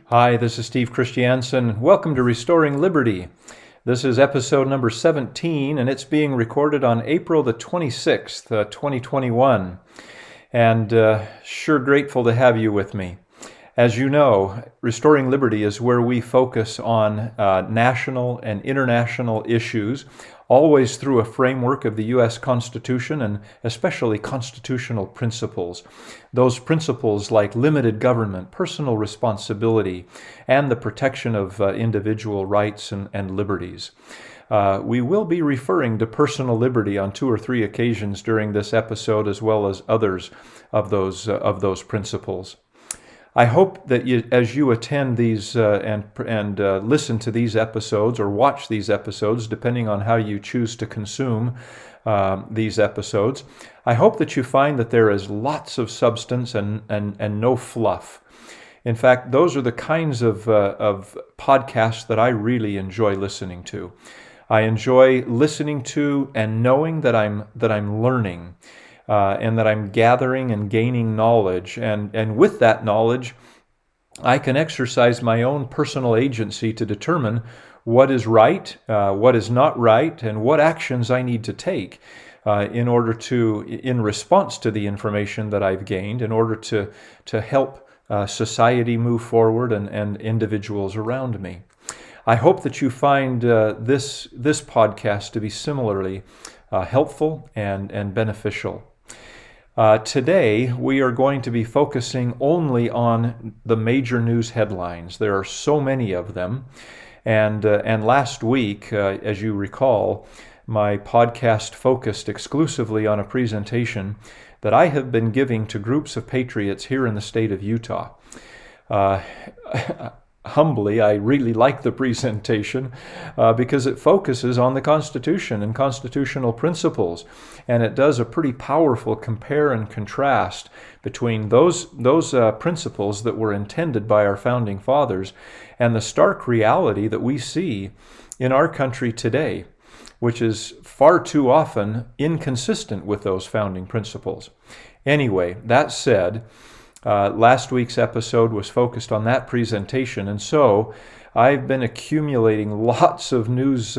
Hi, this is Steve Christiansen. Welcome to Restoring Liberty. This is episode number 17, and it's being recorded on April the 26th, 2021. And sure grateful to have you with me. As you know, Restoring Liberty is where we focus on national and international issues, always through a framework of the U.S. Constitution and especially constitutional principles. Those principles like limited government, personal responsibility, and the protection of individual rights and liberties. We will be referring to personal liberty on 2 or 3 occasions during this episode, as well as others of those principles. I hope that as you attend these and listen to these episodes or watch these episodes, depending on how you choose to consume these episodes, I hope that you find that there is lots of substance and no fluff. In fact, those are the kinds of podcasts that I really enjoy listening to. I enjoy listening to and knowing that I'm learning. And that I'm gathering and gaining knowledge. And with that knowledge, I can exercise my own personal agency to determine what is right, what is not right, and what actions I need to take in response to the information that I've gained, in order to help society move forward and individuals around me. I hope that you find this podcast to be similarly helpful and beneficial. Today, we are going to be focusing only on the major news headlines. There are so many of them. And last week, as you recall, my podcast focused exclusively on a presentation that I have been giving to groups of patriots here in the state of Utah. Humbly, I really like the presentation because it focuses on the Constitution and constitutional principles, and it does a pretty powerful compare and contrast between those principles that were intended by our founding fathers and the stark reality that we see in our country today, which is far too often inconsistent with those founding principles. Anyway, that said, last week's episode was focused on that presentation, and so I've been accumulating lots of news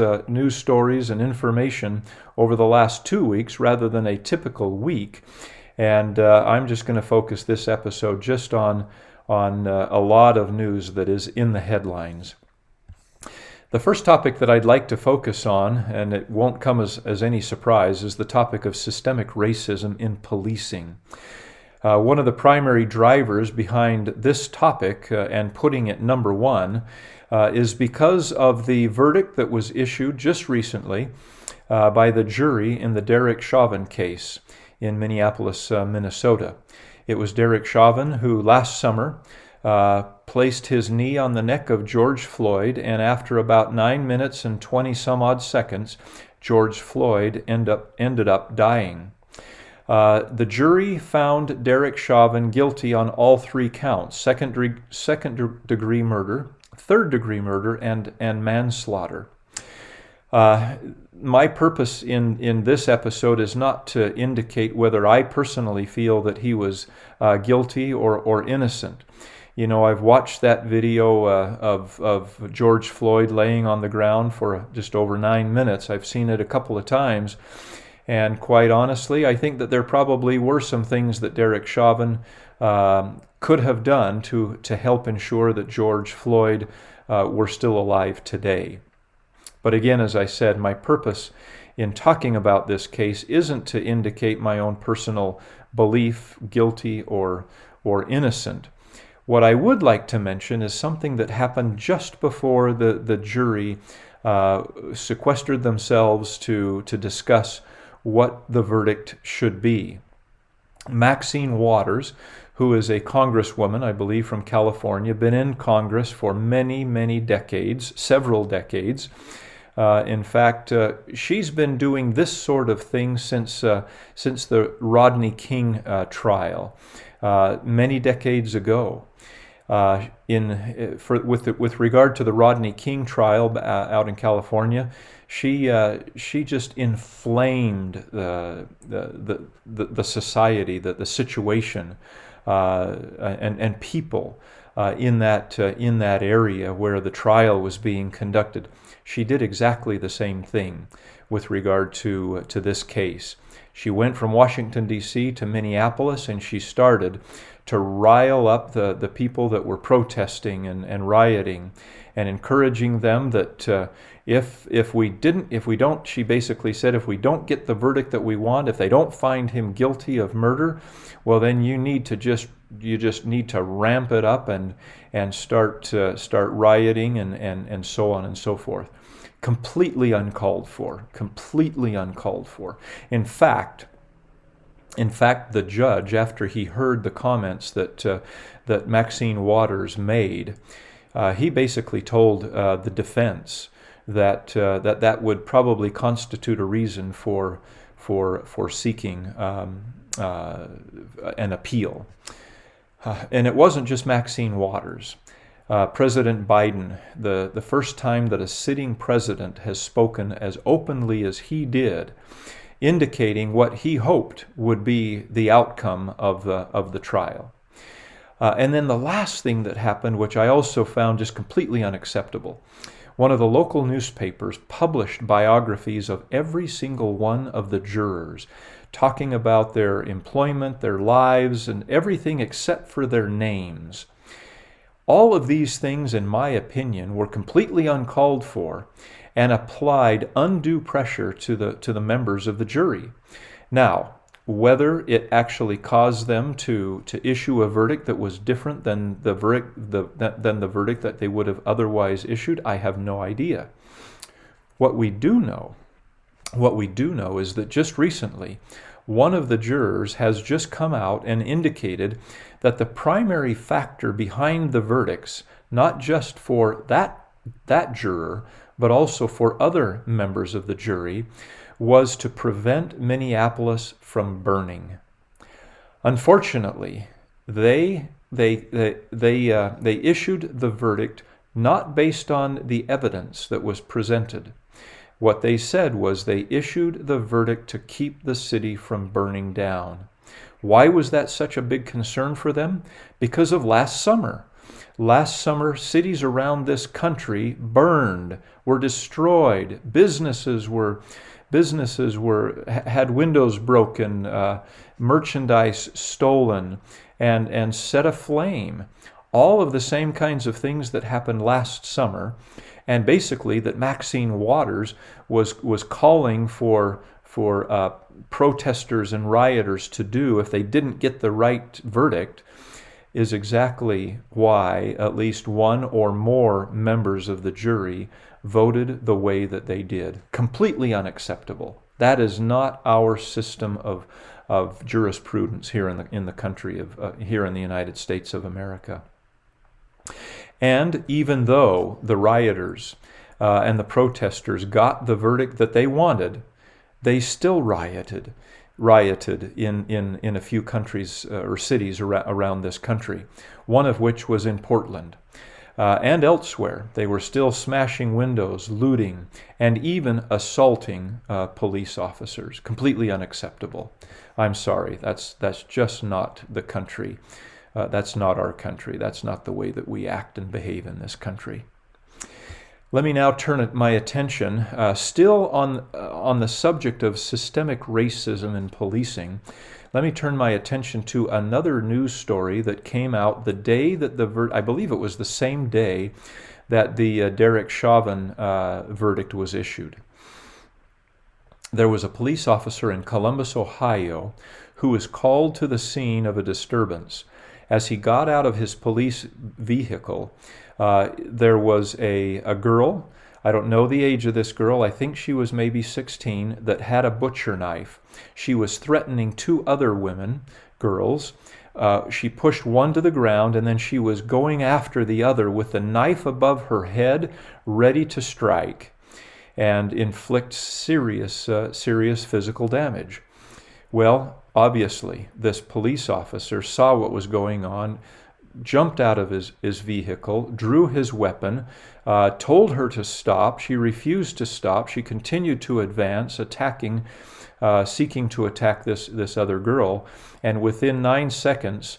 stories and information over the last 2 weeks rather than a typical week, and I'm just going to focus this episode just on a lot of news that is in the headlines. The first topic that I'd like to focus on, and it won't come as any surprise, is the topic of systemic racism in policing. One of the primary drivers behind this topic and putting it number one is because of the verdict that was issued just recently by the jury in the Derek Chauvin case in Minneapolis, Minnesota. It was Derek Chauvin who last summer placed his knee on the neck of George Floyd, and after about 9 minutes and 20 some odd seconds, George Floyd ended up dying. The jury found Derek Chauvin guilty on all 3 counts: second degree murder, third degree murder, and manslaughter. My purpose in this episode is not to indicate whether I personally feel that he was guilty or innocent. You know, I've watched that video of George Floyd laying on the ground for just over 9 minutes. I've seen it a couple of times. And quite honestly, I think that there probably were some things that Derek Chauvin could have done to help ensure that George Floyd were still alive today. But again, as I said, my purpose in talking about this case isn't to indicate my own personal belief, guilty or innocent. What I would like to mention is something that happened just before the jury sequestered themselves to discuss what the verdict should be. Maxine Waters, who is a congresswoman, I believe, from California, been in Congress for many, many decades, several decades. In fact, she's been doing this sort of thing since the Rodney King trial many decades ago. With regard to the Rodney King trial out in California, she just inflamed the society, the situation, and people in that area where the trial was being conducted. She did exactly the same thing with regard to this case. She went from Washington, D.C. to Minneapolis, and she started to rile up the people that were protesting and rioting, and encouraging them that if we don't, she basically said, if we don't get the verdict that we want, if they don't find him guilty of murder, well, then you just need to ramp it up and start rioting and so on and so forth. Completely uncalled for. Completely uncalled for. In fact, the judge, after he heard the comments that Maxine Waters made, he basically told the defense that would probably constitute a reason for seeking an appeal. And it wasn't just Maxine Waters. President Biden, the first time that a sitting president has spoken as openly as he did, indicating what he hoped would be the outcome of the trial. And then the last thing that happened, which I also found just completely unacceptable, one of the local newspapers published biographies of every single one of the jurors, talking about their employment, their lives, and everything except for their names. All of these things, in my opinion, were completely uncalled for and applied undue pressure to the members of the jury. Now, whether it actually caused them to issue a verdict that was different than the verdict that they would have otherwise issued, I have no idea. What we do know is that just recently, one of the jurors has just come out and indicated that the primary factor behind the verdicts, not just for that juror, but also for other members of the jury, was to prevent Minneapolis from burning. Unfortunately, they issued the verdict not based on the evidence that was presented. What they said was they issued the verdict to keep the city from burning down. Why was that such a big concern for them? Because of last summer. Last summer, cities around this country burned, were destroyed. Businesses had windows broken, merchandise stolen, and set aflame. All of the same kinds of things that happened last summer, and basically that Maxine Waters was calling for protesters and rioters to do if they didn't get the right verdict, is exactly why at least one or more members of the jury voted the way that they did. Completely unacceptable. That is not our system of jurisprudence here in the country here in the United States of America. And even though the rioters and the protesters got the verdict that they wanted, they still rioted in a few countries or cities around this country, one of which was in Portland. And elsewhere, they were still smashing windows, looting, and even assaulting police officers. Completely unacceptable. I'm sorry, that's just not the country. That's not our country. That's not the way that we act and behave in this country. Let me now turn my attention, still on the subject of systemic racism in policing. Let me turn my attention to another news story that came out the day that I believe it was the same day that the Derek Chauvin verdict was issued. There was a police officer in Columbus, Ohio, who was called to the scene of a disturbance. As he got out of his police vehicle, there was a girl, I don't know the age of this girl, I think she was maybe 16, that had a butcher knife. She was threatening two other girls. She pushed one to the ground, and then she was going after the other with the knife above her head, ready to strike and inflict serious physical damage. Well, obviously, this police officer saw what was going on, jumped out of his vehicle, drew his weapon, told her to stop. She refused to stop. She continued to advance, seeking to attack this other girl. And within 9 seconds,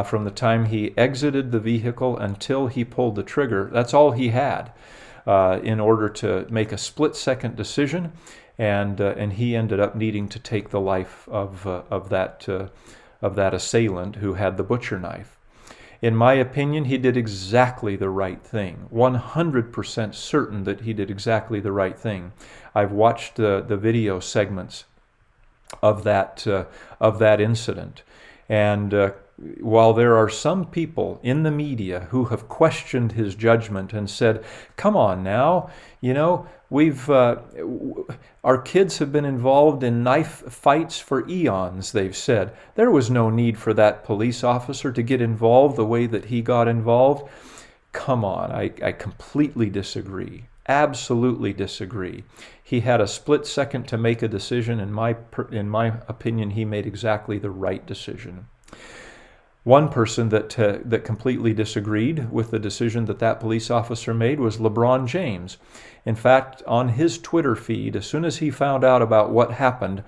from the time he exited the vehicle until he pulled the trigger. That's all he had in order to make a split-second decision, and he ended up needing to take the life of that assailant who had the butcher knife. In my opinion, he did exactly the right thing. 100% certain that he did exactly the right thing. I've watched the video segments of that incident, and while there are some people in the media who have questioned his judgment and said, "Come on now, our kids have been involved in knife fights for eons," they've said. There was no need for that police officer to get involved the way that he got involved. Come on, I completely disagree. Absolutely disagree. He had a split second to make a decision. In my opinion, he made exactly the right decision. One person that completely disagreed with the decision that police officer made was Lebron James. In fact, on his Twitter feed, as soon as he found out about what happened,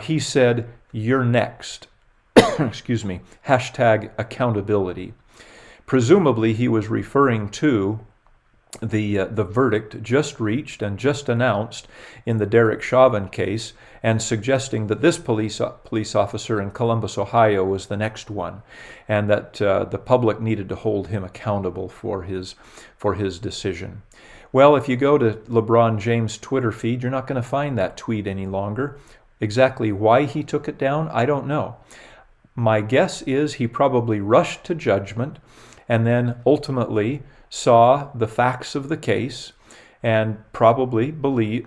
he said, "You're next." Excuse me. #accountability. Presumably, he was referring to the verdict just reached and just announced in the Derek Chauvin case, and suggesting that this police officer in Columbus, Ohio, was the next one, and that the public needed to hold him accountable for his decision. Well, if you go to LeBron James' Twitter feed, you're not going to find that tweet any longer. Exactly why he took it down, I don't know. My guess is he probably rushed to judgment and then ultimately saw the facts of the case and probably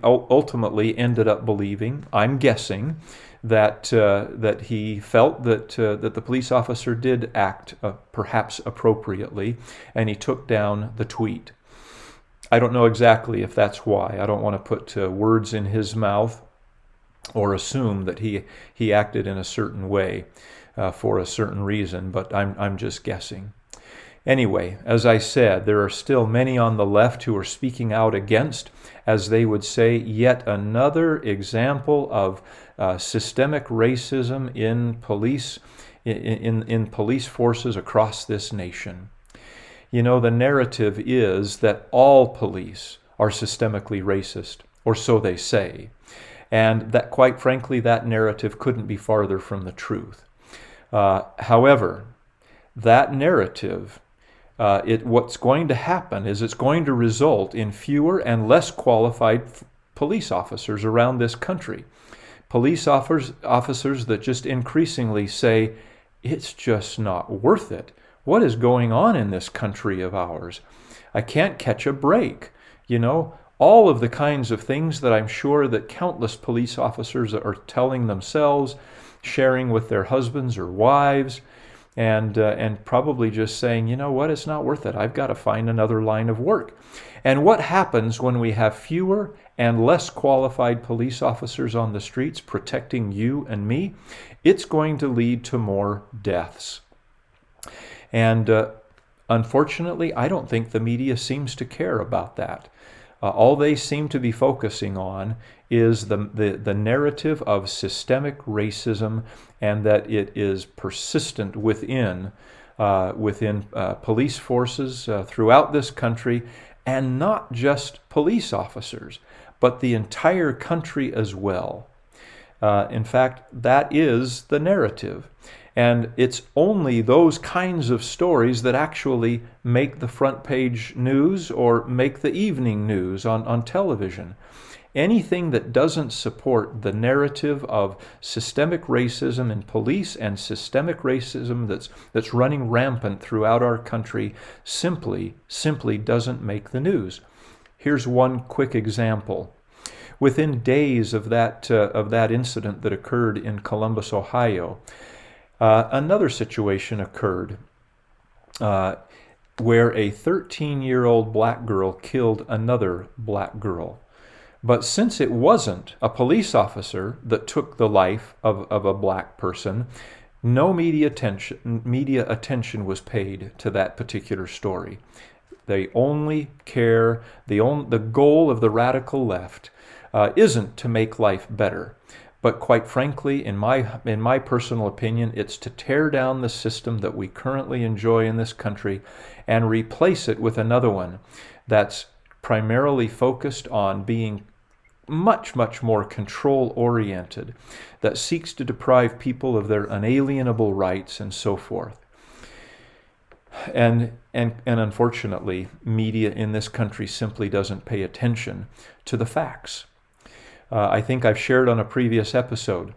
ultimately ended up believing, I'm guessing, that he felt that the police officer did act perhaps appropriately, and he took down the tweet. I don't know exactly if that's why. I don't want to put words in his mouth or assume that he acted in a certain way for a certain reason, but I'm just guessing. Anyway, as I said, there are still many on the left who are speaking out against, as they would say, yet another example of systemic racism in police forces across this nation. The narrative is that all police are systemically racist, or so they say, and that, quite frankly, that narrative couldn't be farther from the truth. However, that narrative, what's going to happen is it's going to result in fewer and less qualified police officers around this country. Police officers that just increasingly say, it's just not worth it. What is going on in this country of ours? I can't catch a break. All of the kinds of things that I'm sure that countless police officers are telling themselves, sharing with their husbands or wives, and probably just saying, it's not worth it. I've got to find another line of work. And what happens when we have fewer and less qualified police officers on the streets protecting you and me? It's going to lead to more deaths. And unfortunately, I don't think the media seems to care about that. All they seem to be focusing on is the narrative of systemic racism, and that it is persistent within police forces throughout this country, and not just police officers, but the entire country as well. In fact, that is the narrative. And it's only those kinds of stories that actually make the front page news or make the evening news on television. Anything that doesn't support the narrative of systemic racism in police and systemic racism that's running rampant throughout our country simply doesn't make the news. Here's one quick example. Within days of that incident that occurred in Columbus, Ohio, another situation occurred where a 13-year-old black girl killed another black girl. But since it wasn't a police officer that took the life of a black person, no media attention was paid to that particular story. They only care, the goal of the radical left isn't to make life better, But quite frankly, in my personal opinion, it's to tear down the system that we currently enjoy in this country and replace it with another one that's primarily focused on being much, much more control-oriented, that seeks to deprive people of their unalienable rights and so forth. And unfortunately, media in this country simply doesn't pay attention to the facts. I think I've shared on a previous episode,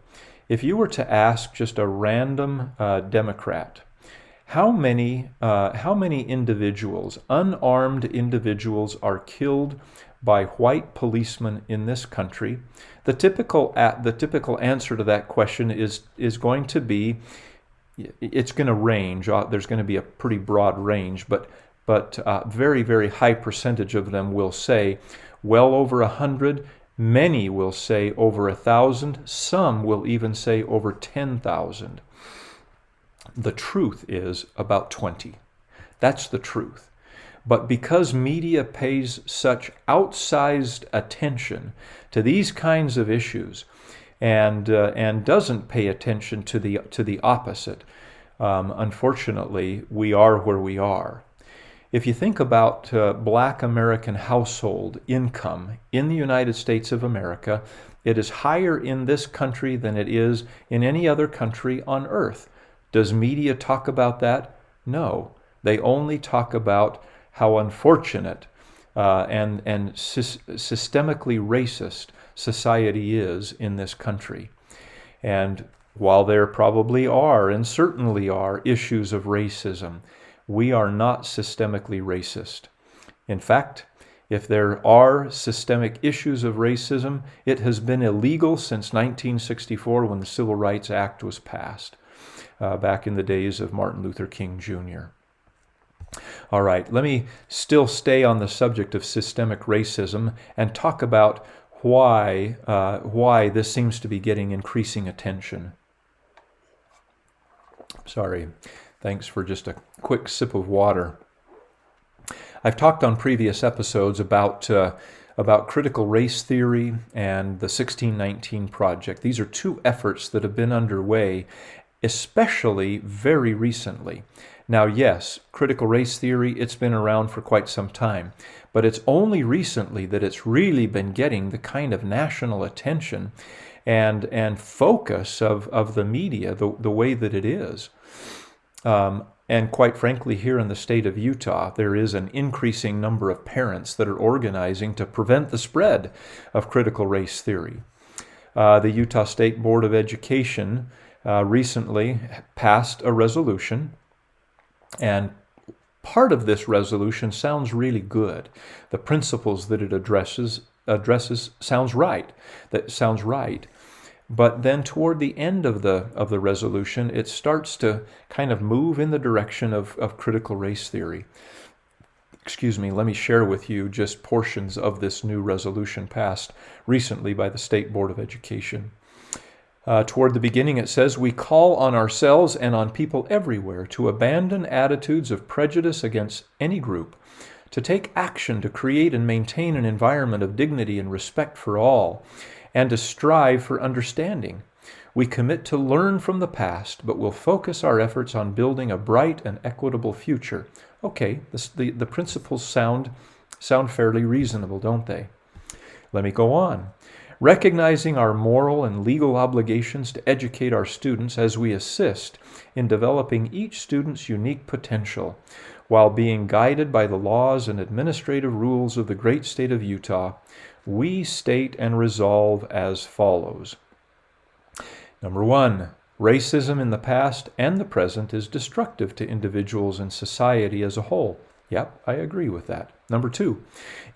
if you were to ask just a random Democrat, how many individuals, unarmed individuals, are killed by white policemen in this country, the typical answer to that question is going to be, it's going to range. There's going to be a pretty broad range, but very, very high percentage of them will say well over 100. Many will say over 1,000. Some will even say over 10,000. The truth is about 20. That's the truth. But because media pays such outsized attention to these kinds of issues, and doesn't pay attention to the opposite, unfortunately, we are where we are. If you think about Black American household income in the United States of America, it is higher in this country than it is in any other country on earth. Does media talk about that? No. They only talk about how unfortunate and systemically racist society is in this country. And while there probably are, and certainly are, issues of racism, we are not systemically racist. In fact, if there are systemic issues of racism, it has been illegal since 1964 when the Civil Rights Act was passed, back in the days of Martin Luther King Jr. All right, let me still stay on the subject of systemic racism and talk about why this seems to be getting increasing attention. Sorry, thanks for just a quick sip of water. I've talked on previous episodes about critical race theory and the 1619 Project. These are two efforts that have been underway, especially very recently. Now, yes, critical race theory, it's been around for quite some time, but it's only recently that it's really been getting the kind of national attention and focus of the media the way that it is. And quite frankly, here in the state of Utah, there is an increasing number of parents that are organizing to prevent the spread of critical race theory. The Utah State Board of Education recently passed a resolution, and part of this resolution sounds really good. The principles that it addresses sounds right. That sounds right. But then toward the end of the resolution, it starts to kind of move in the direction of critical race theory. Excuse me, let me share with you just portions of this new resolution passed recently by the State Board of Education. Toward the beginning, it says, "We call on ourselves and on people everywhere to abandon attitudes of prejudice against any group, to take action to create and maintain an environment of dignity and respect for all, and to strive for understanding. We commit to learn from the past, but will focus our efforts on building a bright and equitable future." Okay, the principles sound fairly reasonable, don't they? Let me go on. "Recognizing our moral and legal obligations to educate our students as we assist in developing each student's unique potential, while being guided by the laws and administrative rules of the great state of Utah, we state and resolve as follows." Number one, racism in the past and the present is destructive to individuals and society as a whole. Yep, I agree with that. Number two,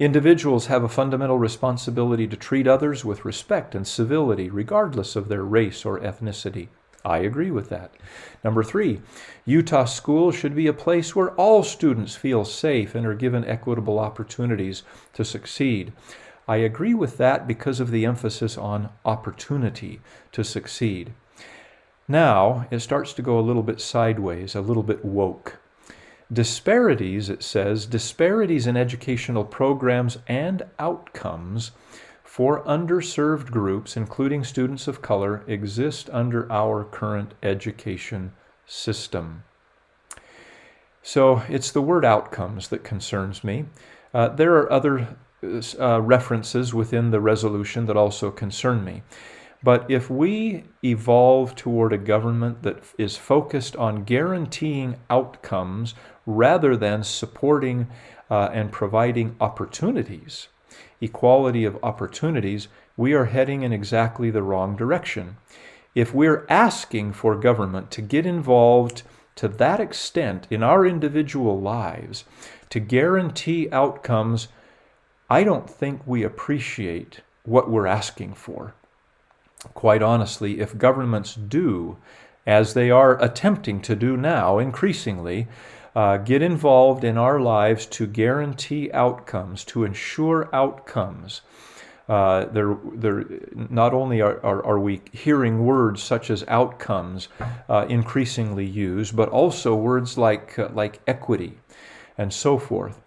individuals have a fundamental responsibility to treat others with respect and civility, regardless of their race or ethnicity. I agree with that. Number three, Utah schools should be a place where all students feel safe and are given equitable opportunities to succeed. I agree with that because of the emphasis on opportunity to succeed. Now, it starts to go a little bit sideways, a little bit woke. Disparities, it says, disparities in educational programs and outcomes for underserved groups, including students of color, exist under our current education system. So it's the word outcomes that concerns me. There are other references within the resolution that also concern me. But if we evolve toward a government that is focused on guaranteeing outcomes rather than supporting and providing opportunities, equality of opportunities, we are heading in exactly the wrong direction. If we're asking for government to get involved to that extent in our individual lives to guarantee outcomes, I don't think we appreciate what we're asking for. Quite honestly, if governments do, as they are attempting to do now increasingly, get involved in our lives to guarantee outcomes, to ensure outcomes, not only are we hearing words such as outcomes increasingly used, but also words like equity and so forth.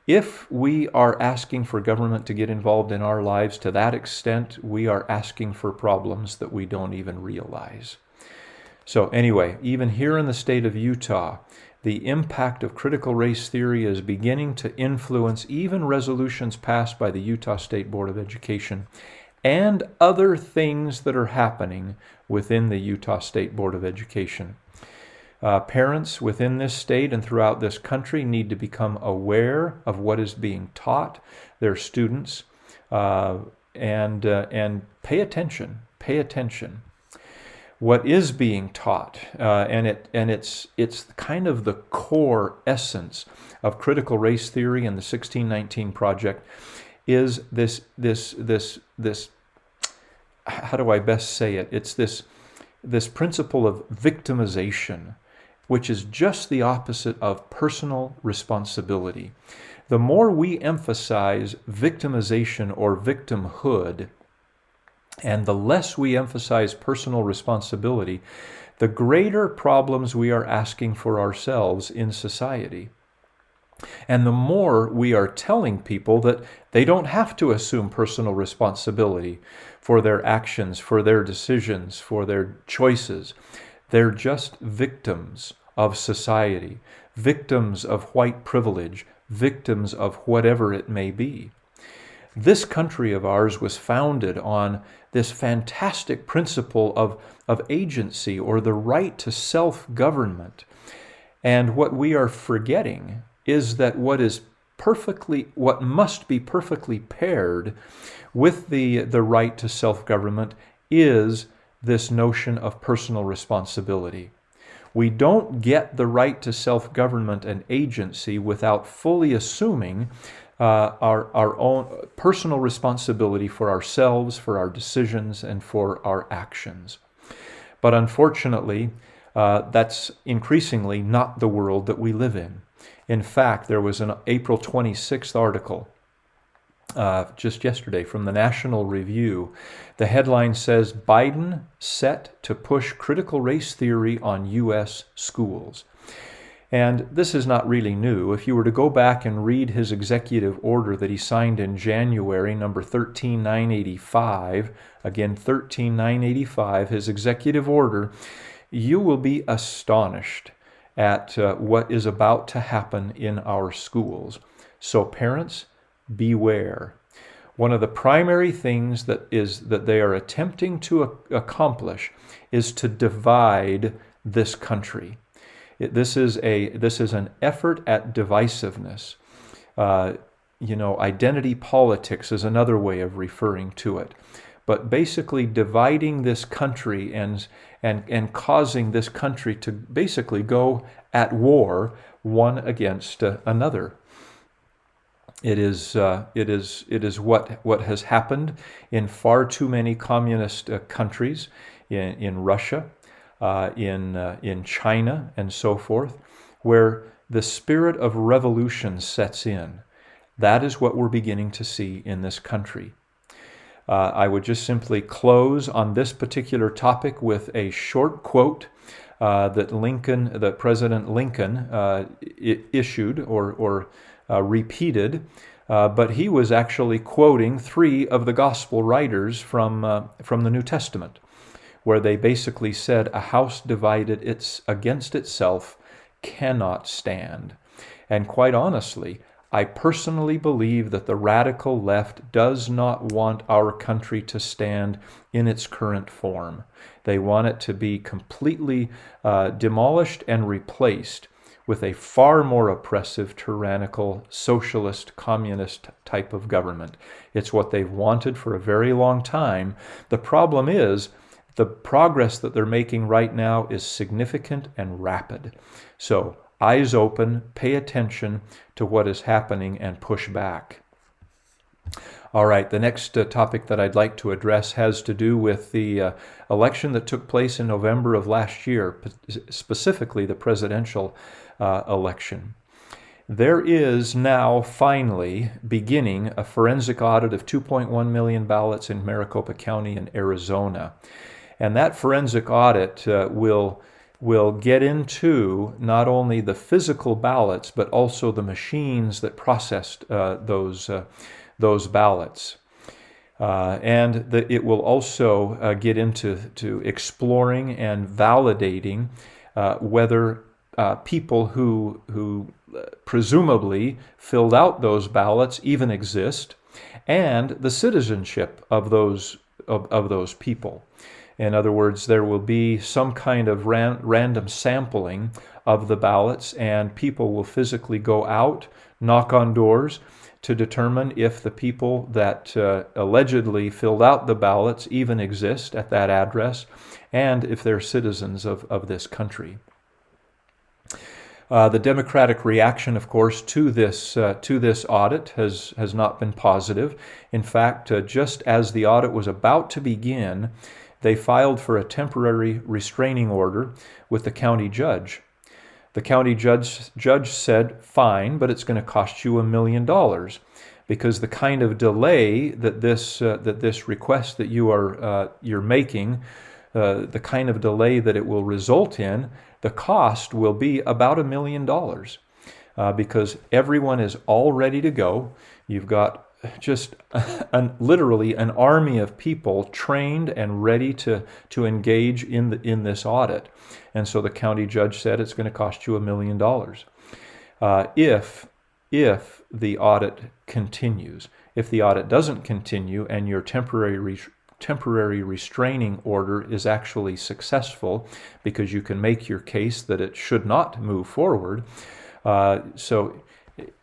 If we are asking for government to get involved in our lives to that extent, we are asking for problems that we don't even realize. So anyway, even here in the state of Utah, the impact of critical race theory is beginning to influence even resolutions passed by the Utah State Board of Education and other things that are happening within the Utah State Board of Education. Parents within this state and throughout this country need to become aware of what is being taught their students and pay attention. Pay attention. What is being taught, and it's kind of the core essence of critical race theory and the 1619 Project, is this. How do I best say it? It's this principle of victimization, which is just the opposite of personal responsibility. The more we emphasize victimization or victimhood, and the less we emphasize personal responsibility, the greater problems we are asking for ourselves in society. And the more we are telling people that they don't have to assume personal responsibility for their actions, for their decisions, for their choices. They're just victims of society, victims of white privilege, victims of whatever it may be. This country of ours was founded on this fantastic principle of agency, or the right to self-government. And what we are forgetting is that what must be perfectly paired with the right to self-government is this notion of personal responsibility. We don't get the right to self-government and agency without fully assuming our own personal responsibility for ourselves, for our decisions, and for our actions. But unfortunately, that's increasingly not the world that we live in. In fact, there was an April 26th article just yesterday from the National Review. The headline says, "Biden set to push critical race theory on U.S. schools." And this is not really new. If you were to go back and read his executive order that he signed in January, number 13985, again 13985, his executive order, you will be astonished at what is about to happen in our schools. So parents, beware. One of the primary things that they are attempting to accomplish is to divide this country. This is an effort at divisiveness. Identity politics is another way of referring to it. But basically dividing this country and causing this country to basically go at war one against another. It is what has happened in far too many communist countries, in Russia, in China, and so forth, where the spirit of revolution sets in. That is what we're beginning to see in this country. I would just simply close on this particular topic with a short quote that President Lincoln issued or repeated but he was actually quoting three of the gospel writers from the New Testament, where they basically said a house divided against itself cannot stand. And quite honestly, I personally believe that the radical left does not want our country to stand in its current form. They want it to be completely demolished and replaced with a far more oppressive, tyrannical, socialist, communist type of government. It's what they've wanted for a very long time. The problem is, the progress that they're making right now is significant and rapid. So, eyes open, pay attention to what is happening and push back. All right, the next topic that I'd like to address has to do with the election that took place in November of last year, specifically the presidential election. There is now finally beginning a forensic audit of 2.1 million ballots in Maricopa County in Arizona. And that forensic audit will get into not only the physical ballots, but also the machines that processed those ballots. And it will also get into exploring and validating whether people who presumably filled out those ballots even exist, and the citizenship of those people. In other words, there will be some kind of random sampling of the ballots, and people will physically go out, knock on doors, to determine if the people that allegedly filled out the ballots even exist at that address, and if they're citizens of this country. The Democratic reaction, of course, to this audit has not been positive. In fact, just as the audit was about to begin, they filed for a temporary restraining order with the county judge. The county judge said, fine, but it's going to cost you $1 million, because the kind of delay that this request that you're making, the kind of delay that it will result in, the cost will be about $1 million, because everyone is all ready to go. You've got just literally an army of people trained and ready to engage in this audit. And so the county judge said it's going to cost you $1 million. If the audit continues. If the audit doesn't continue and your temporary restraining order is actually successful, because you can make your case that it should not move forward. So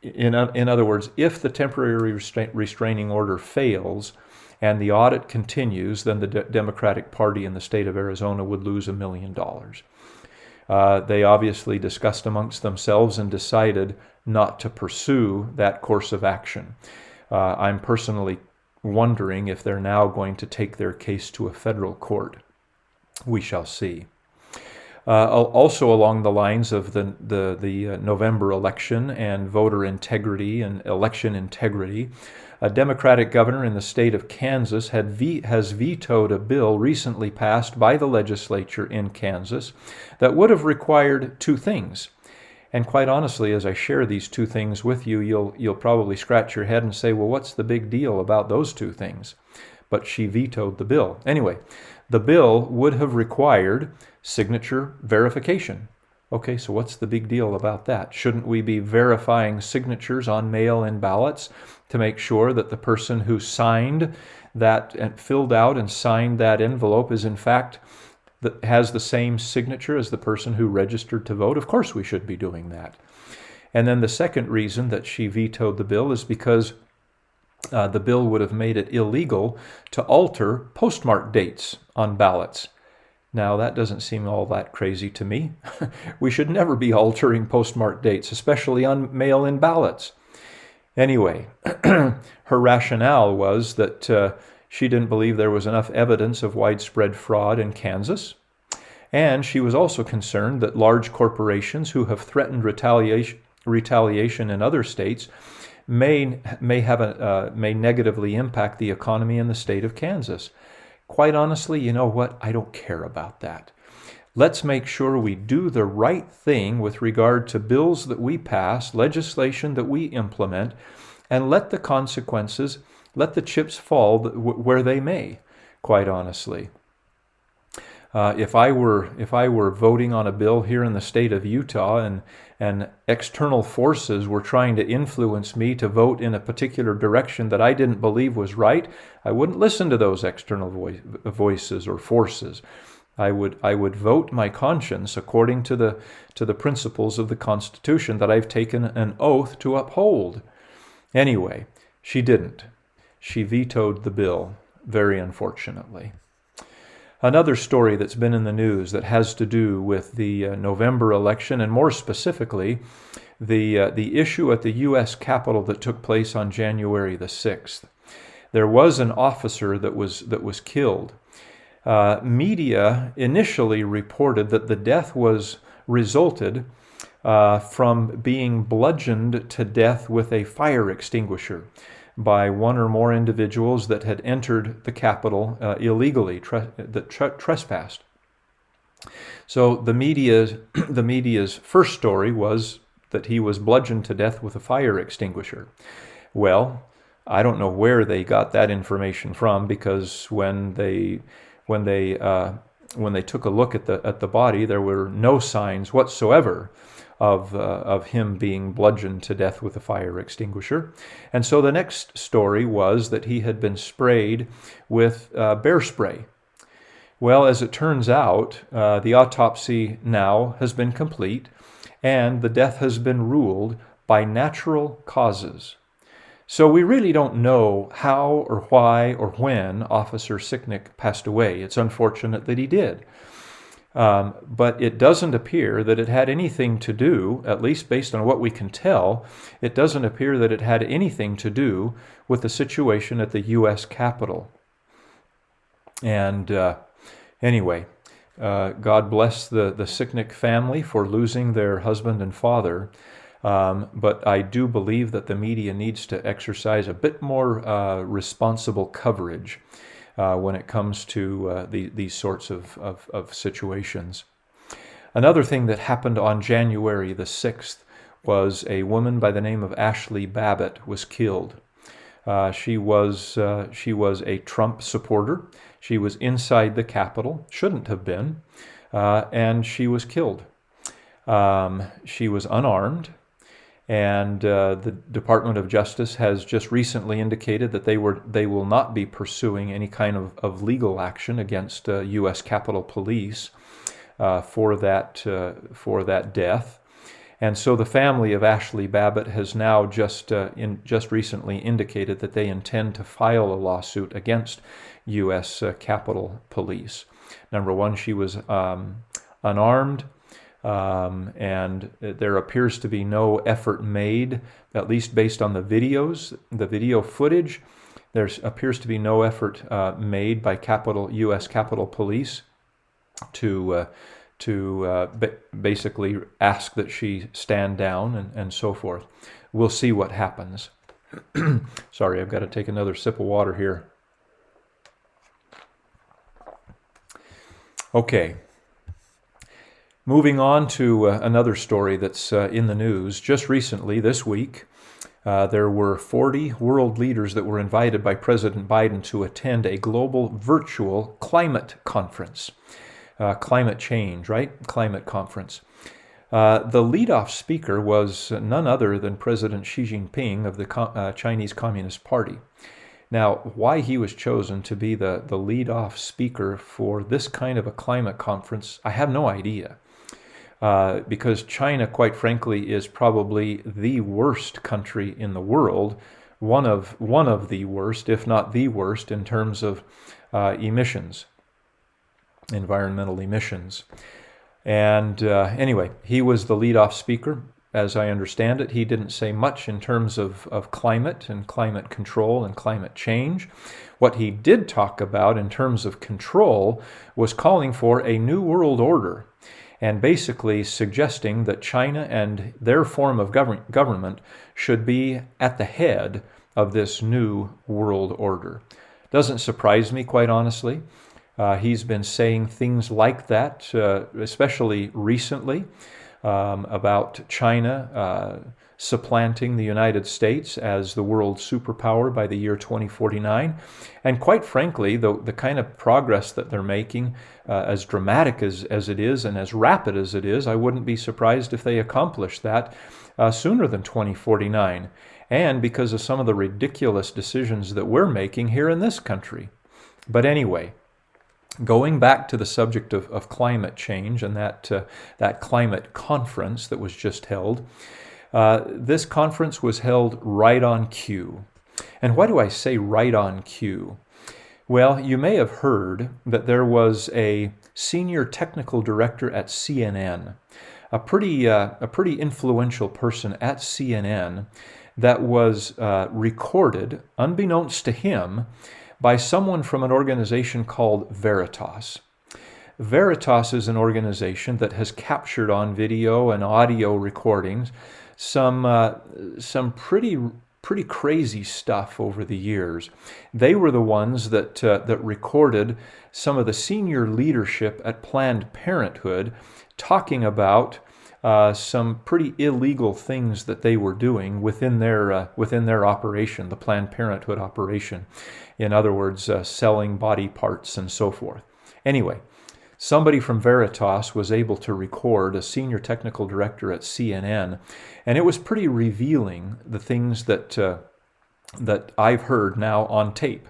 in other words, if the temporary restraining order fails and the audit continues, then the Democratic Party in the state of Arizona would lose $1 million. They obviously discussed amongst themselves and decided not to pursue that course of action. I'm personally wondering if they're now going to take their case to a federal court. We shall see. Also along the lines of the November election and voter integrity and election integrity, a Democratic governor in the state of Kansas has vetoed a bill recently passed by the legislature in Kansas that would have required two things. And quite honestly, as I share these two things with you, you'll probably scratch your head and say, well, what's the big deal about those two things? But she vetoed the bill. Anyway, the bill would have required signature verification. Okay, so what's the big deal about that? Shouldn't we be verifying signatures on mail-in ballots to make sure that the person who signed that and filled out and signed that envelope is in fact has the same signature as the person who registered to vote? Of course we should be doing that. And then the second reason that she vetoed the bill is because the bill would have made it illegal to alter postmark dates on ballots. Now, that doesn't seem all that crazy to me. We should never be altering postmark dates, especially on mail-in ballots. Anyway, her rationale was that she didn't believe there was enough evidence of widespread fraud in Kansas. And she was also concerned that large corporations who have threatened retaliation in other states may negatively impact the economy in the state of Kansas. Quite honestly, you know what? I don't care about that. Let's make sure we do the right thing with regard to bills that we pass, legislation that we implement, and let the consequences, let the chips fall where they may, quite honestly. If I were voting on a bill here in the state of Utah and external forces were trying to influence me to vote in a particular direction that I didn't believe was right, I wouldn't listen to those external voices or forces. I would vote my conscience according to the principles of the Constitution that I've taken an oath to uphold. Anyway, she didn't. She vetoed the bill, very unfortunately. Another story that's been in the news that has to do with the November election, and more specifically, the issue at the U.S. Capitol that took place on January the 6th. There was an officer that was killed. Media initially reported that the death resulted from being bludgeoned to death with a fire extinguisher by one or more individuals that had entered the Capitol illegally, that trespassed. So the media's first story was that he was bludgeoned to death with a fire extinguisher. Well, I don't know where they got that information from, because when they took a look at the body, there were no signs whatsoever of him being bludgeoned to death with a fire extinguisher. And so the next story was that he had been sprayed with bear spray. Well, as it turns out, the autopsy now has been complete, and the death has been ruled by natural causes. So we really don't know how or why or when Officer Sicknick passed away. It's unfortunate that he did. But it doesn't appear that it had anything to do, at least based on what we can tell, it doesn't appear that it had anything to do with the situation at the U.S. Capitol. And anyway, God bless the Sicknick family for losing their husband and father. But I do believe that the media needs to exercise a bit more responsible coverage when it comes to these sorts of situations. Another thing that happened on January the 6th was a woman by the name of Ashli Babbitt was killed. She was a Trump supporter. She was inside the Capitol, shouldn't have been, and she was killed. She was unarmed. And the Department of Justice has just recently indicated that they will not be pursuing any kind of legal action against U.S. Capitol Police for that death. And so the family of Ashli Babbitt has now just recently indicated that they intend to file a lawsuit against U.S. Capitol Police. Number one, she was unarmed. And there appears to be no effort made, at least based on the video footage. There appears to be no effort made by U.S. Capitol Police to basically ask that she stand down and so forth. We'll see what happens. Sorry, I've got to take another sip of water here. Okay. Moving on to another story that's in the news. Just recently, this week, there were 40 world leaders that were invited by President Biden to attend a global virtual climate conference. Climate change, right? Climate conference. The leadoff speaker was none other than President Xi Jinping of the Chinese Communist Party. Now, why he was chosen to be the leadoff speaker for this kind of a climate conference, I have no idea. Because China, quite frankly, is probably the worst country in the world, one of the worst, if not the worst, in terms of emissions, environmental emissions. And anyway, he was the leadoff speaker. As I understand it, he didn't say much in terms of climate and climate control and climate change. What he did talk about in terms of control was calling for a new world order, and basically suggesting that China and their form of government should be at the head of this new world order. Doesn't surprise me, quite honestly. He's been saying things like that, especially recently. about China supplanting the United States as the world superpower by the year 2049. And quite frankly, the kind of progress that they're making, as dramatic as it is and as rapid as it is, I wouldn't be surprised if they accomplish that sooner than 2049. And because of some of the ridiculous decisions that we're making here in this country. But anyway, going back to the subject of climate change and that climate conference that was just held, this conference was held right on cue. And why do I say right on cue? Well, you may have heard that there was a senior technical director at CNN, a pretty influential person at CNN that was recorded, unbeknownst to him, by someone from an organization called Veritas. Veritas is an organization that has captured on video and audio recordings some pretty crazy stuff over the years. They were the ones that recorded some of the senior leadership at Planned Parenthood talking about some pretty illegal things that they were doing within their operation, the Planned Parenthood operation. In other words, selling body parts and so forth. Anyway, somebody from Veritas was able to record a senior technical director at CNN, and it was pretty revealing, the things that I've heard now on tape.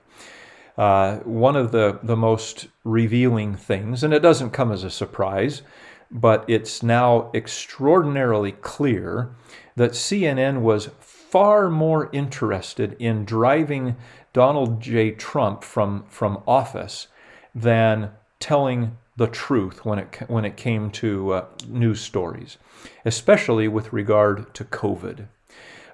One of the most revealing things, and it doesn't come as a surprise, but it's now extraordinarily clear that CNN was far more interested in driving Donald J. Trump from office than telling the truth when it came to news stories, especially with regard to COVID.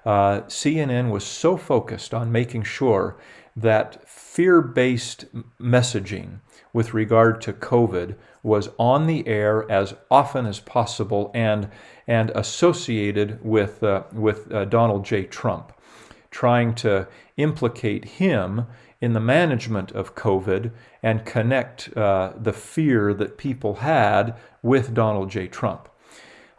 CNN was so focused on making sure that fear-based messaging with regard to COVID was on the air as often as possible and associated with Donald J. Trump, trying to implicate him in the management of COVID and connect the fear that people had with Donald J. Trump.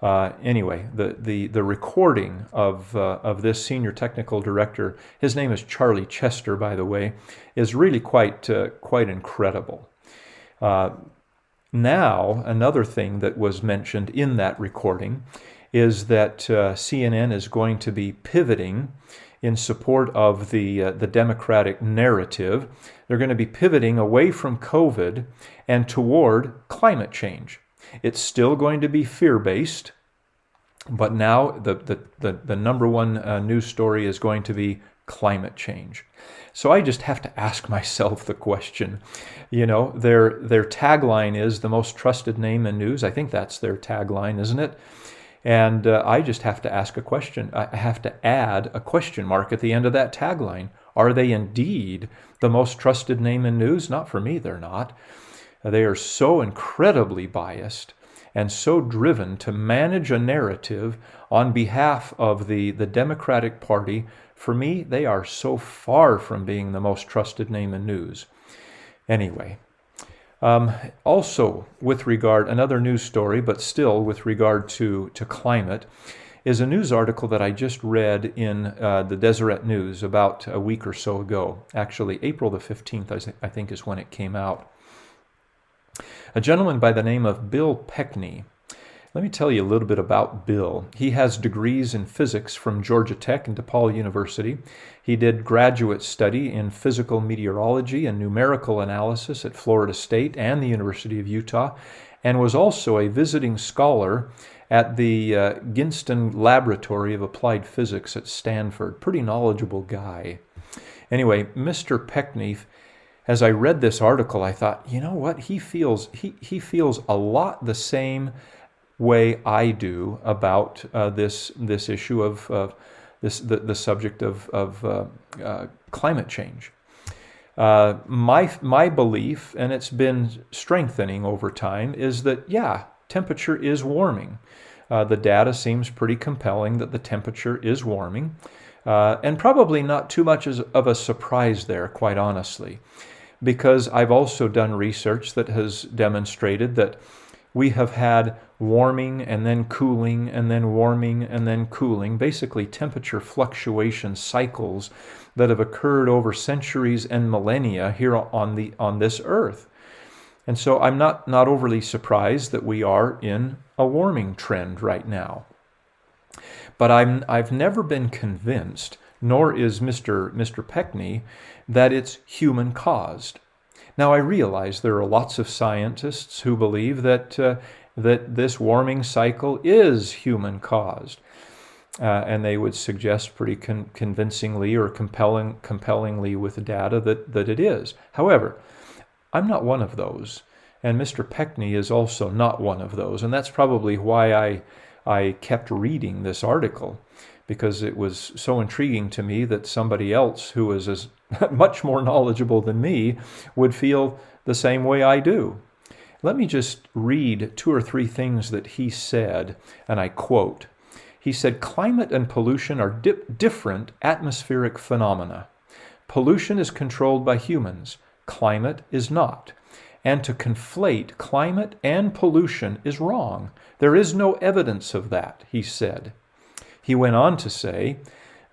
Anyway, the recording of this senior technical director, his name is Charlie Chester, by the way, is really quite incredible. Now, another thing that was mentioned in that recording is that CNN is going to be pivoting in support of the Democratic narrative. They're going to be pivoting away from COVID and toward climate change. It's still going to be fear-based, but now the number one news story is going to be climate change. So I just have to ask myself the question, their tagline is the most trusted name in news. I think that's their tagline, isn't it? And I just have to ask a question. I have to add a question mark at the end of that tagline. Are they indeed the most trusted name in news? Not for me, they're not. They are so incredibly biased and so driven to manage a narrative on behalf of the Democratic Party. For me, they are so far from being the most trusted name in news. Anyway, also with regard, another news story, but still with regard to climate, is a news article that I just read in the Deseret News about a week or so ago. Actually, April the 15th, I think, is when it came out. A gentleman by the name of Bill Peckney. Let me tell you a little bit about Bill. He has degrees in physics from Georgia Tech and DePaul University. He did graduate study in physical meteorology and numerical analysis at Florida State and the University of Utah, and was also a visiting scholar at the Ginston Laboratory of Applied Physics at Stanford. Pretty knowledgeable guy. Anyway, Mr. Peckney, as I read this article, I thought, you know what? He feels a lot the same way I do about this issue of the subject of climate change. My belief, and it's been strengthening over time, is that temperature is warming. The data seems pretty compelling that the temperature is warming, and probably not too much of a surprise there, quite honestly, because I've also done research that has demonstrated that we have had warming and then cooling and then warming and then cooling, basically temperature fluctuation cycles that have occurred over centuries and millennia here on this earth. And so I'm not overly surprised that we are in a warming trend right now. But I've never been convinced, nor is Mr. Peckney, that it's human caused. Now I realize there are lots of scientists who believe that this warming cycle is human caused, and they would suggest pretty convincingly or compellingly with data that it is. However, I'm not one of those, and Mr. Peckney is also not one of those, and that's probably why I kept reading this article, because it was so intriguing to me that somebody else who is as much more knowledgeable than me would feel the same way I do. Let me just read 2 or 3 things that he said, and I quote. He said, "Climate and pollution are different atmospheric phenomena. Pollution is controlled by humans. Climate is not. And to conflate climate and pollution is wrong. There is no evidence of that," he said. He went on to say,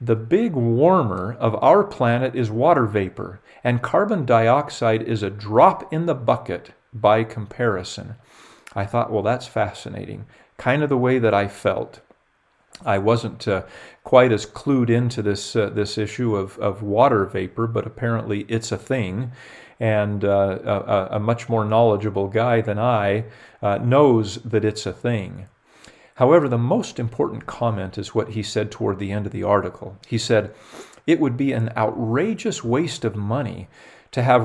"The big warmer of our planet is water vapor, and carbon dioxide is a drop in the bucket by comparison." I thought, well, that's fascinating. Kind of the way that I felt. I wasn't quite as clued into this issue of water vapor, but apparently it's a thing. And a much more knowledgeable guy than I knows that it's a thing. However, the most important comment is what he said toward the end of the article. He said, "It would be an outrageous waste of money to have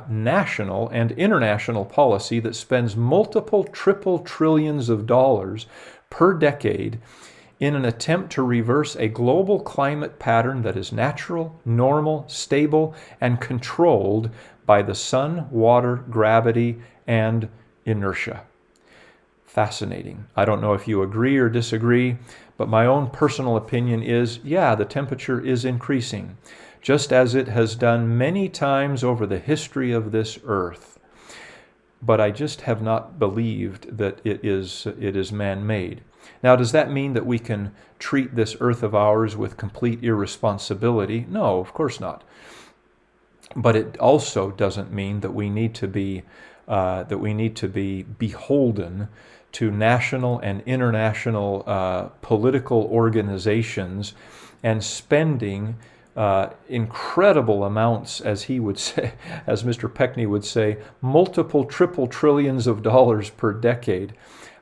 national and international policy that spends multiple triple trillions of dollars per decade in an attempt to reverse a global climate pattern that is natural, normal, stable, and controlled by the sun, water, gravity, and inertia." Fascinating. I don't know if you agree or disagree, but my own personal opinion is, yeah, the temperature is increasing, just as it has done many times over the history of this earth. But I just have not believed that it is man-made. Now, does that mean that we can treat this earth of ours with complete irresponsibility? No, of course not. But it also doesn't mean that we need to be beholden to national and international political organizations and spending incredible amounts, as he would say, as Mr. Peckney would say, multiple triple trillions of dollars per decade.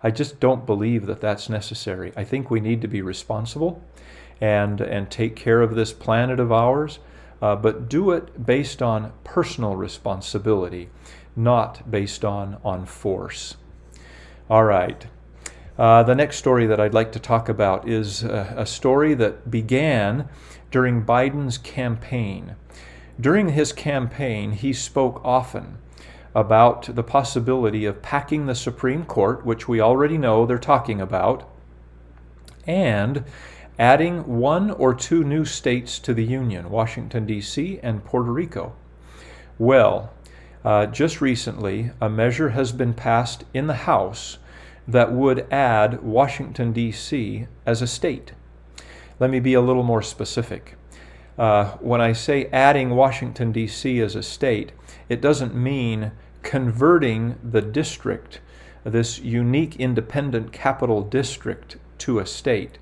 I just don't believe that that's necessary. I think we need to be responsible and take care of this planet of ours, but do it based on personal responsibility, not based on force. All right. The next story that I'd like to talk about is a story that began during Biden's campaign. During his campaign, he spoke often about the possibility of packing the Supreme Court, which we already know they're talking about, and adding 1 or 2 new states to the Union, Washington, D.C. and Puerto Rico. Well, just recently, a measure has been passed in the House that would add Washington, D.C. as a state. Let me be a little more specific. When I say adding Washington, D.C. as a state, it doesn't mean converting the district, this unique independent capital district, to a state.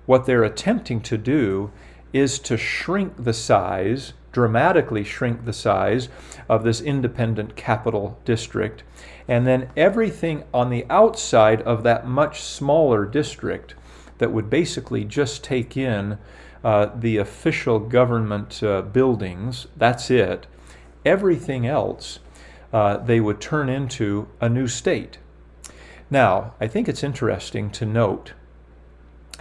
What they're attempting to do is to shrink the size, dramatically shrink the size of this independent capital district, and then everything on the outside of that much smaller district that would basically just take in the official government buildings, that's it. Everything else they would turn into a new state. Now, I think it's interesting to note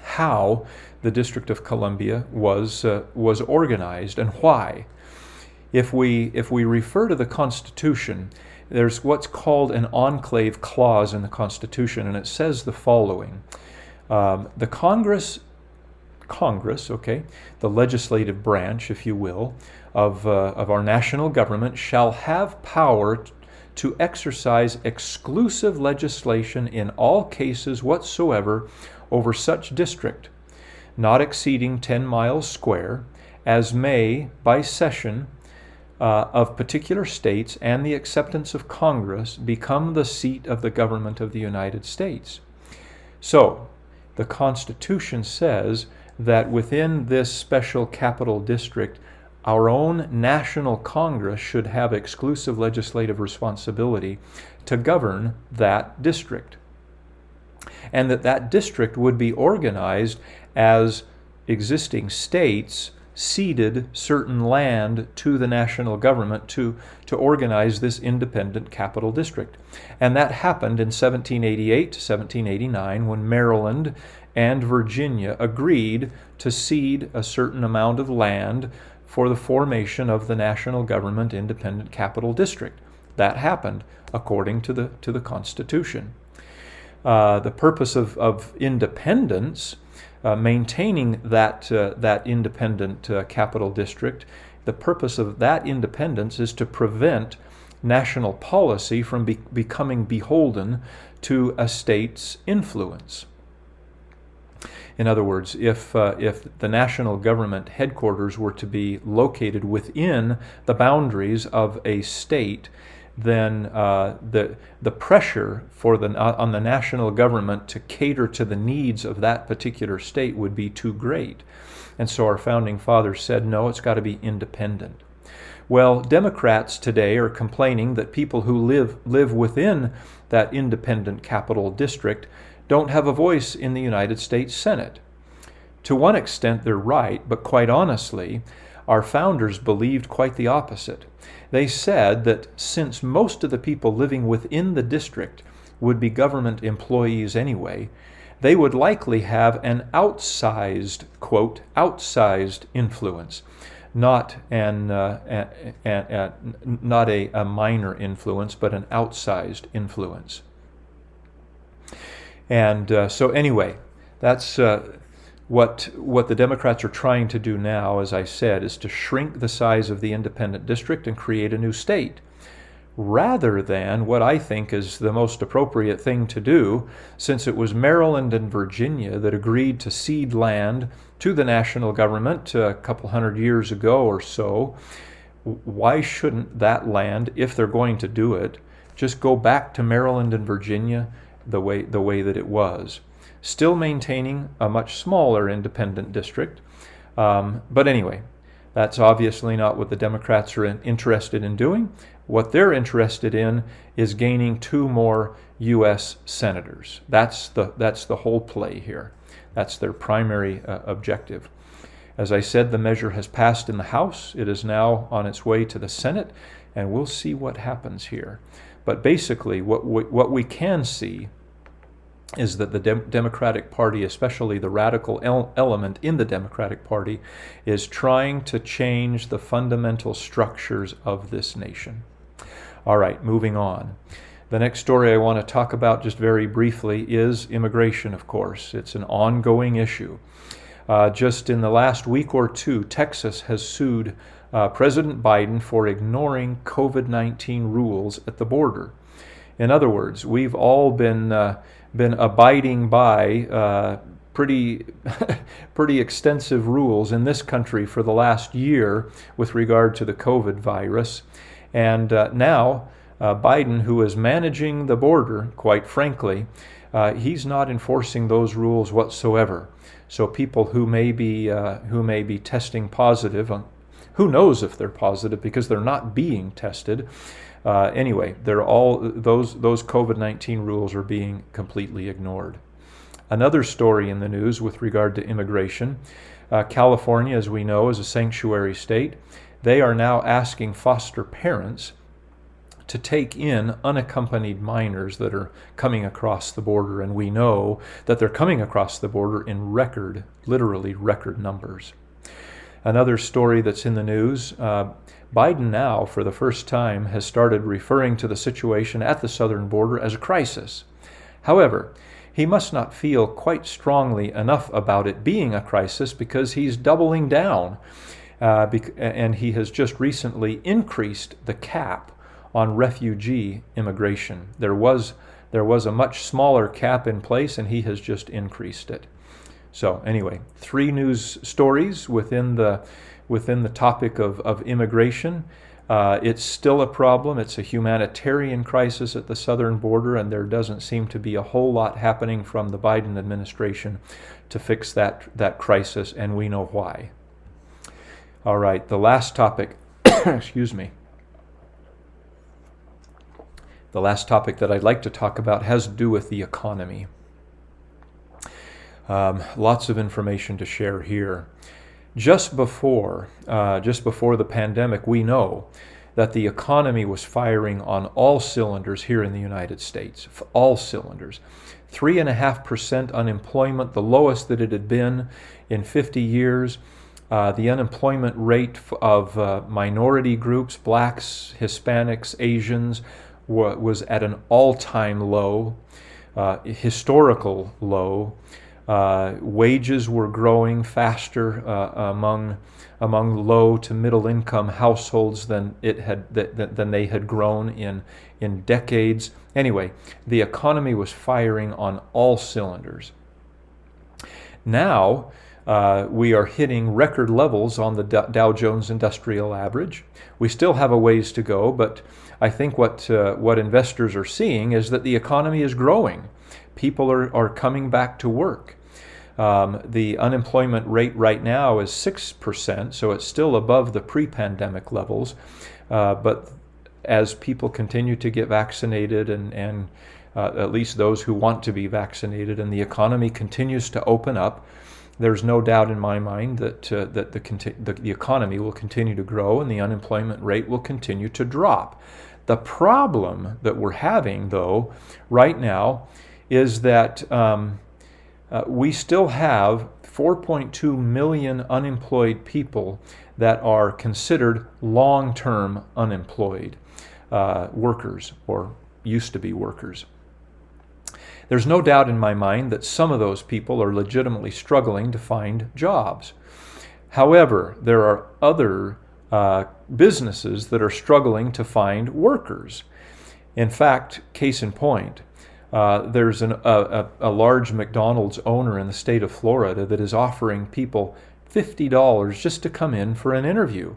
how the District of Columbia was organized and why. If we refer to the Constitution, there's what's called an enclave clause in the Constitution, and it says the following. The Congress, okay, the legislative branch, if you will, of our national government shall have power to exercise exclusive legislation in all cases whatsoever over such district, not exceeding 10 miles square, as may, by cession of particular states and the acceptance of Congress, become the seat of the government of the United States. So, the Constitution says that within this special capital district, our own national Congress should have exclusive legislative responsibility to govern that district. And that district would be organized as existing states ceded certain land to the national government to organize this independent capital district. And that happened in 1788 to 1789 when Maryland and Virginia agreed to cede a certain amount of land for the formation of the national government independent capital district. That happened according to the Constitution. The purpose of independence, maintaining that independent capital district, the purpose of that independence is to prevent national policy from becoming beholden to a state's influence. In other words, if the national government headquarters were to be located within the boundaries of a state, then the pressure on the national government to cater to the needs of that particular state would be too great. And so our founding fathers said, no, it's got to be independent. Well, Democrats today are complaining that people who live within that independent capital district don't have a voice in the United States Senate. To one extent, they're right, but quite honestly, our founders believed quite the opposite. They said that since most of the people living within the district would be government employees anyway, they would likely have an outsized, quote, outsized influence, not a minor influence, but an outsized influence. And so anyway, that's what the Democrats are trying to do now, as I said, is to shrink the size of the independent district and create a new state, rather than what I think is the most appropriate thing to do, since it was Maryland and Virginia that agreed to cede land to the national government a couple hundred years ago or so. Why shouldn't that land, if they're going to do it, just go back to Maryland and Virginia the way that it was, still maintaining a much smaller independent district. But anyway, that's obviously not what the Democrats are interested in doing. What they're interested in is gaining 2 more U.S. senators. That's the whole play here. That's their primary objective. As I said, the measure has passed in the House. It is now on its way to the Senate, and we'll see what happens here. But basically, what we can see is that the Democratic Party, especially the radical element in the Democratic Party, is trying to change the fundamental structures of this nation. All right, moving on. The next story I want to talk about just very briefly is immigration, of course. It's an ongoing issue. Just in the last week or two, Texas has sued President Biden for ignoring COVID-19 rules at the border. In other words, we've all been abiding by pretty extensive rules in this country for the last year with regard to the COVID virus. And now Biden, who is managing the border, quite frankly, he's not enforcing those rules whatsoever. So people who may be testing positive, who knows if they're positive because they're not being tested. Anyway, they're all those COVID-19 rules are being completely ignored. Another story in the news with regard to immigration. California, as we know, is a sanctuary state. They are now asking foster parents to take in unaccompanied minors that are coming across the border, and we know that they're coming across the border in literally record numbers. Another story that's in the news, Biden now, for the first time, has started referring to the situation at the southern border as a crisis. However, he must not feel quite strongly enough about it being a crisis because he's doubling down, and he has just recently increased the cap on refugee immigration. There was a much smaller cap in place, and he has just increased it. So anyway, 3 news stories within the topic of immigration. It's still a problem. It's a humanitarian crisis at the southern border, and there doesn't seem to be a whole lot happening from the Biden administration to fix that crisis, and we know why. All right, the last topic, excuse me. The last topic that I'd like to talk about has to do with the economy. Lots of information to share here. Just before the pandemic, we know that the economy was firing on all cylinders here in the United States. All cylinders. 3.5% unemployment, the lowest that it had been in 50 years. The unemployment rate of minority groups, blacks, Hispanics, Asians, was at an all-time low, historical low. Wages were growing faster among low to middle income households than they had grown in decades. Anyway, the economy was firing on all cylinders. Now we are hitting record levels on the Dow Jones Industrial Average. We still have a ways to go, but I think what investors are seeing is that the economy is growing. People are coming back to work. The unemployment rate right now is 6%, so it's still above the pre-pandemic levels. But as people continue to get vaccinated, and at least those who want to be vaccinated, and the economy continues to open up, there's no doubt in my mind that the economy will continue to grow and the unemployment rate will continue to drop. The problem that we're having, though, right now is that we still have 4.2 million unemployed people that are considered long-term unemployed workers, or used to be workers. There's no doubt in my mind that some of those people are legitimately struggling to find jobs. However, there are other businesses that are struggling to find workers. In fact, case in point, there's a large McDonald's owner in the state of Florida that is offering people $50 just to come in for an interview.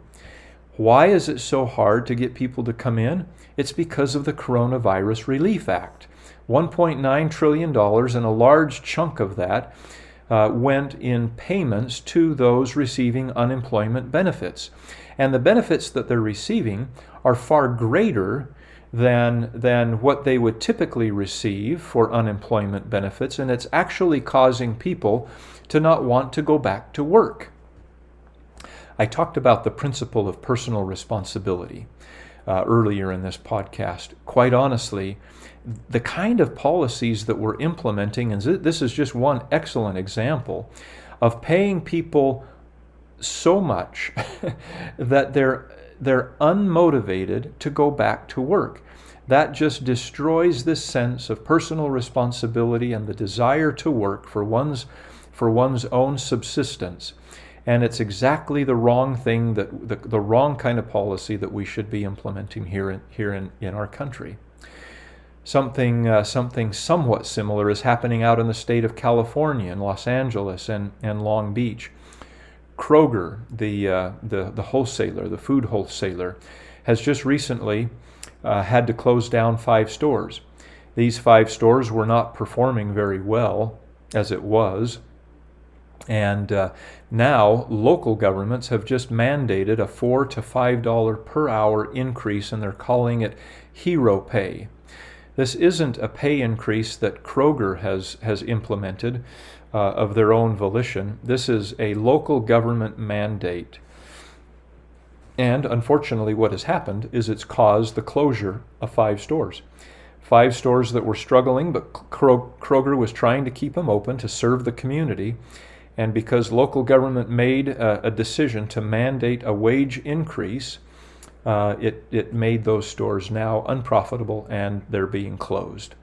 Why is it so hard to get people to come in? It's because of the Coronavirus Relief Act. $1.9 trillion, and a large chunk of that went in payments to those receiving unemployment benefits. And the benefits that they're receiving are far greater than what they would typically receive for unemployment benefits, and it's actually causing people to not want to go back to work. I talked about the principle of personal responsibility earlier in this podcast. Quite honestly, the kind of policies that we're implementing, and this is just one excellent example of paying people so much that they're unmotivated to go back to work. That just destroys this sense of personal responsibility and the desire to work for one's own subsistence. And it's exactly the wrong thing, the wrong kind of policy that we should be implementing here in our country. Something somewhat similar is happening out in the state of California, in Los Angeles and Long Beach. Kroger, the wholesaler, the food wholesaler, has just recently had to close down 5 stores. These 5 stores were not performing very well as it was. And now local governments have just mandated a $4 to $5 per hour increase, and they're calling it hero pay. This isn't a pay increase that Kroger has implemented of their own volition. This is a local government mandate. And unfortunately, what has happened is it's caused the closure of 5 stores. 5 stores that were struggling, but Kroger was trying to keep them open to serve the community. And because local government made a decision to mandate a wage increase, it made those stores now unprofitable, and they're being closed.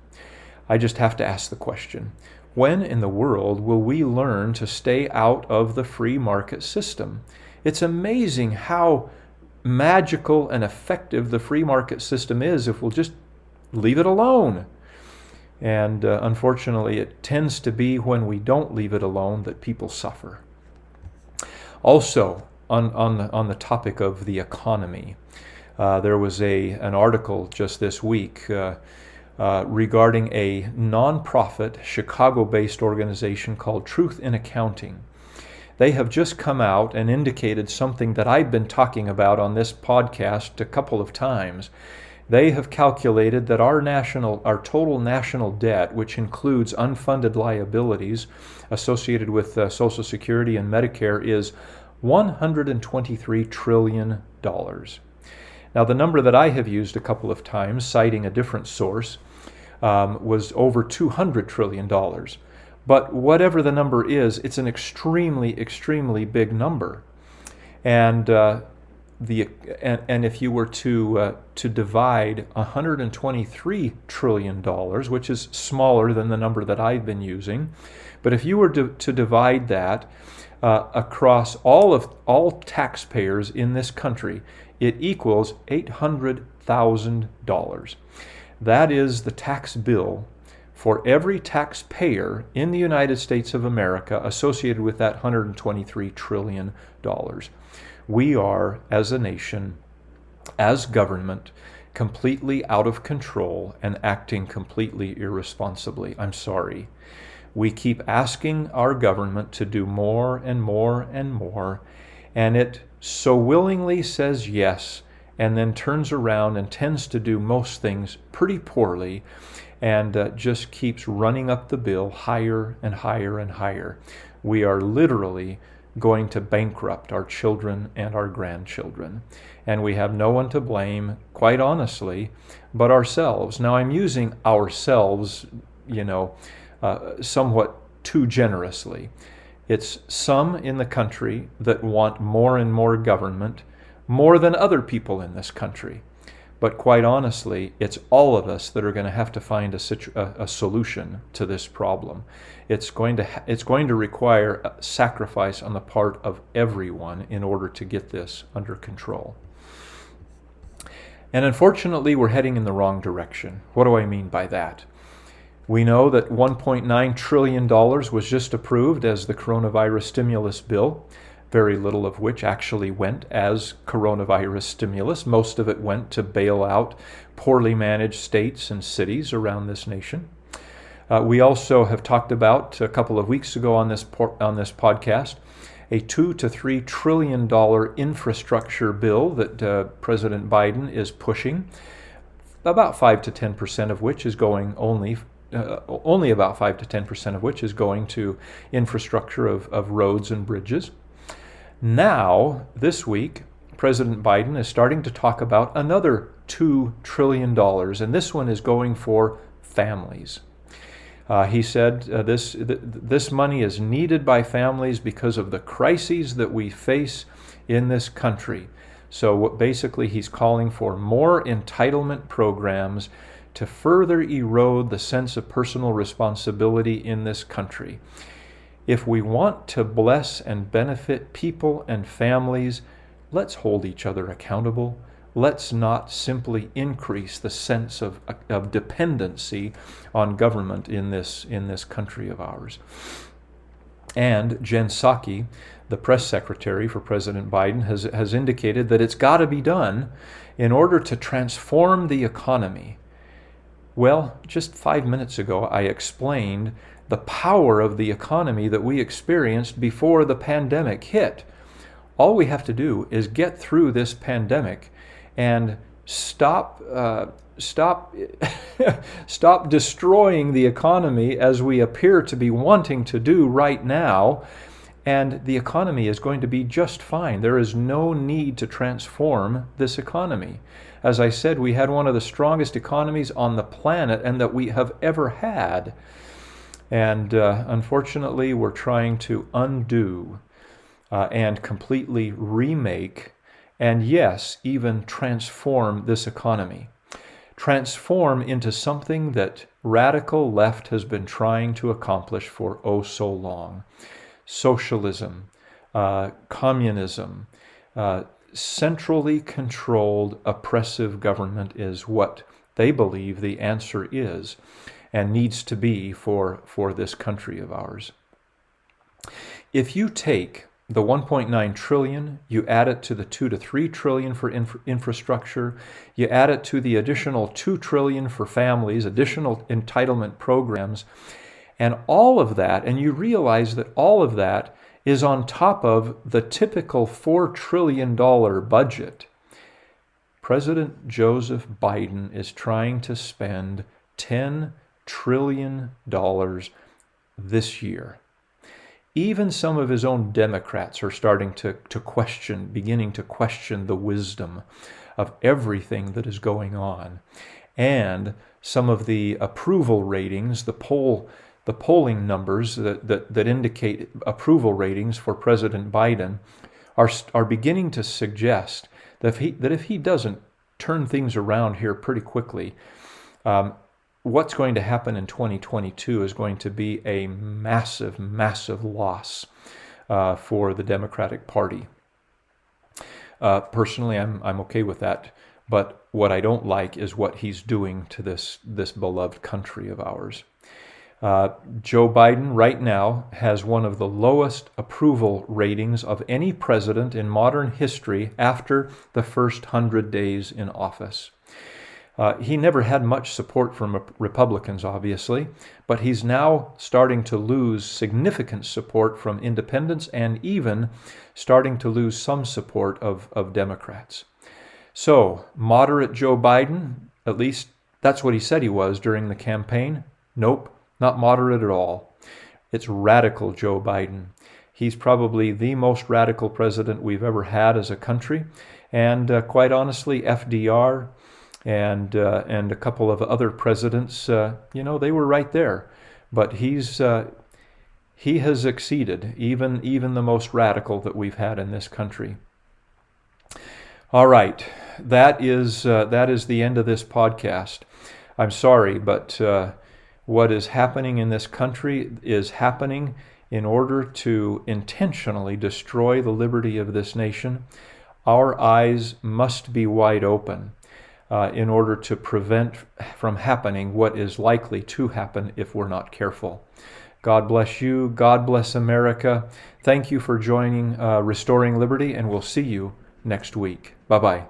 I just have to ask the question, when in the world will we learn to stay out of the free market system? It's amazing how magical and effective the free market system is if we'll just leave it alone. And unfortunately, it tends to be when we don't leave it alone that people suffer. Also, on the topic of the economy, there was an article just this week regarding a nonprofit Chicago-based organization called Truth in Accounting. They have just come out and indicated something that I've been talking about on this podcast a couple of times. They have calculated that our total national debt, which includes unfunded liabilities associated with Social Security and Medicare, is $123 trillion. Now, the number that I have used a couple of times, citing a different source, was over $200 trillion. But whatever the number is, it's an extremely, extremely big number. And if you were to divide $123 trillion, which is smaller than the number that I've been using, but if you were to divide that across all taxpayers in this country, it equals $800,000. That is the tax bill for every taxpayer in the United States of America associated with that $123 trillion. We are, as a nation, as government, completely out of control and acting completely irresponsibly. I'm sorry. We keep asking our government to do more and more and more, and it so willingly says yes, and then turns around and tends to do most things pretty poorly, and just keeps running up the bill higher and higher and higher. We are literally going to bankrupt our children and our grandchildren. And we have no one to blame, quite honestly, but ourselves. Now, I'm using ourselves, somewhat too generously. It's some in the country that want more and more government, more than other people in this country. But quite honestly, it's all of us that are going to have to find a solution to this problem. It's going to require a sacrifice on the part of everyone in order to get this under control. And unfortunately, we're heading in the wrong direction. What do I mean by that? We know that $1.9 trillion was just approved as the coronavirus stimulus bill, very little of which actually went as coronavirus stimulus. Most of it went to bail out poorly managed states and cities around this nation. We also have talked about a couple of weeks ago on this podcast a $2 to $3 trillion infrastructure bill that President Biden is pushing, about 5 to 10% of which is going only about 5 to 10% of which is going to infrastructure of roads and bridges. Now, this week, President Biden is starting to talk about another $2 trillion, and this one is going for families. He said this money is needed by families because of the crises that we face in this country. So basically, he's calling for more entitlement programs to further erode the sense of personal responsibility in this country. If we want to bless and benefit people and families, let's hold each other accountable. Let's not simply increase the sense of dependency on government in this country of ours. And Jen Psaki, the press secretary for President Biden, has indicated that it's got to be done in order to transform the economy. Well, just 5 minutes ago, I explained the power of the economy that we experienced before the pandemic hit. All we have to do is get through this pandemic and stop destroying the economy as we appear to be wanting to do right now, and the economy is going to be just fine. There is no need to transform this economy. As I said, we had one of the strongest economies on the planet and that we have ever had. And unfortunately, we're trying to undo and completely remake, and yes, even transform this economy. Transform into something that radical left has been trying to accomplish for oh so long. Socialism, communism, centrally controlled, oppressive government is what they believe the answer is and needs to be for this country of ours. If you take the 1.9 trillion, you add it to the 2 to 3 trillion for infrastructure, you add it to the additional 2 trillion for families, additional entitlement programs, and all of that, and you realize that all of that is on top of the typical $4 trillion budget. President Joseph Biden is trying to spend $10 trillion this year. Even some of his own Democrats are starting beginning to question the wisdom of everything that is going on. And some of the approval ratings, the polling numbers that indicate approval ratings for President Biden are beginning to suggest that if he doesn't turn things around here pretty quickly, what's going to happen in 2022 is going to be a massive, massive loss for the Democratic Party. Personally, I'm okay with that, but what I don't like is what he's doing to this beloved country of ours. Joe Biden right now has one of the lowest approval ratings of any president in modern history after the first 100 days in office. He never had much support from Republicans, obviously, but he's now starting to lose significant support from independents and even starting to lose some support of Democrats. So, moderate Joe Biden, at least that's what he said he was during the campaign. Nope, not moderate at all. It's radical Joe Biden. He's probably the most radical president we've ever had as a country, and quite honestly, FDR and a couple of other presidents, they were right there. But he has exceeded even the most radical that we've had in this country. All right, that is the end of this podcast. I'm sorry, but what is happening in this country is happening in order to intentionally destroy the liberty of this nation. Our eyes must be wide open in order to prevent from happening what is likely to happen if we're not careful. God bless you. God bless America. Thank you for joining Restoring Liberty, and we'll see you next week. Bye-bye.